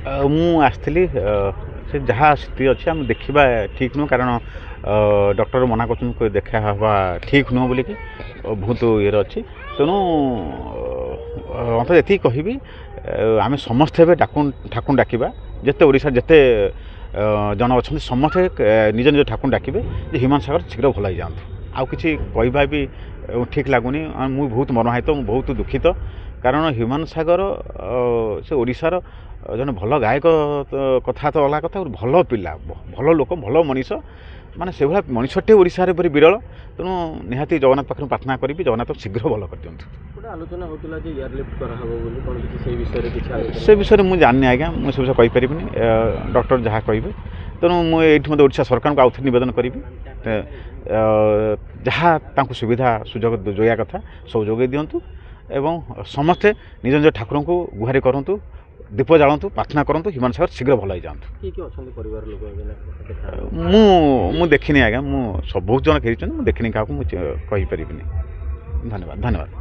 ମୁଁ ଆସିଥିଲି ସେ ଯାହା ସ୍ଥିତି ଅଛି ଆମେ ଦେଖିବା ଠିକ୍ ନୁହଁ କାରଣ ଡକ୍ଟର ମନା କରୁଛନ୍ତି ଦେଖା ହେବା ଠିକ୍ ନୁହଁ ବୋଲିକି ବହୁତ ଇଏରେ ଅଛି ତେଣୁ ମୋତେ ଏତିକି କହିବି ଆମେ ସମସ୍ତେ ଏବେ ଠାକୁର ଡାକିବା ଯେତେ ଓଡ଼ିଶାରେ ଯେତେ ଜଣ ଅଛନ୍ତି ସମସ୍ତେ ନିଜ ନିଜ ଠାକୁର ଡାକିବେ ଯେ ହ୍ୟୁମାନ ସାଗର ଶୀଘ୍ର ଭଲ ହେଇଯାଆନ୍ତୁ। ଆଉ କିଛି କହିବା ବି ଠିକ୍ ଲାଗୁନି। ମୁଁ ବହୁତ ମର୍ମାହତ ମୁଁ ବହୁତ ଦୁଃଖିତ କାରଣ ହ୍ୟୁମାନ ସାଗର ସେ ଓଡ଼ିଶାର ଜଣେ ଭଲ ଗାୟକ କଥା ତ ଅଲଗା କଥା ଭଲ ପିଲା ଭଲ ଲୋକ ଭଲ ମଣିଷ ମାନେ ସେଭଳିଆ ମଣିଷଟେ ଓଡ଼ିଶାରେ ପରି ବିରଳ ତେଣୁ ନିହାତି ଜଗନ୍ନାଥ ପାଖରେ ପ୍ରାର୍ଥନା କରିବି ଜଗନ୍ନାଥ ଶୀଘ୍ର ଭଲ କରିଦିଅନ୍ତୁ। ଗୋଟେ ଆଲୋଚନା ହେଉଥିଲା ଯେ ଏୟାରଲିଫ୍ଟ କରାହେବ ବୋଲି କ'ଣ କିଛି ସେଇ ବିଷୟରେ କିଛି ସେ ବିଷୟରେ ମୁଁ ଜାଣିନି ଆଜ୍ଞା ମୁଁ ସେ ବିଷୟରେ କହିପାରିବିନି ଡକ୍ଟର ଯାହା କହିବେ ତେଣୁ ମୁଁ ଏଇଠି ମଧ୍ୟ ଓଡ଼ିଶା ସରକାରଙ୍କୁ ଆଉଥରେ ନିବେଦନ କରିବି ଯାହା ତାଙ୍କୁ ସୁବିଧା ସୁଯୋଗ ଯୋଗାଇବା କଥା ସବୁ ଯୋଗାଇ ଦିଅନ୍ତୁ ଏବଂ ସମସ୍ତେ ନିଜ ନିଜ ଠାକୁରଙ୍କୁ ଗୁହାରି କରନ୍ତୁ ଦୀପ ଜାଳନ୍ତୁ ପ୍ରାର୍ଥନା କରନ୍ତୁ ହ୍ୟୁମାନ ସାଗର ଶୀଘ୍ର ଭଲ ହେଇଯାଆନ୍ତୁ। ମୁଁ ଦେଖିନି ଆଜ୍ଞା ମୁଁ ବହୁତ ଜଣ ଖେଳିଛନ୍ତି ମୁଁ ଦେଖିନି କାହାକୁ ମୁଁ କହିପାରିବିନି। ଧନ୍ୟବାଦ ଧନ୍ୟବାଦ।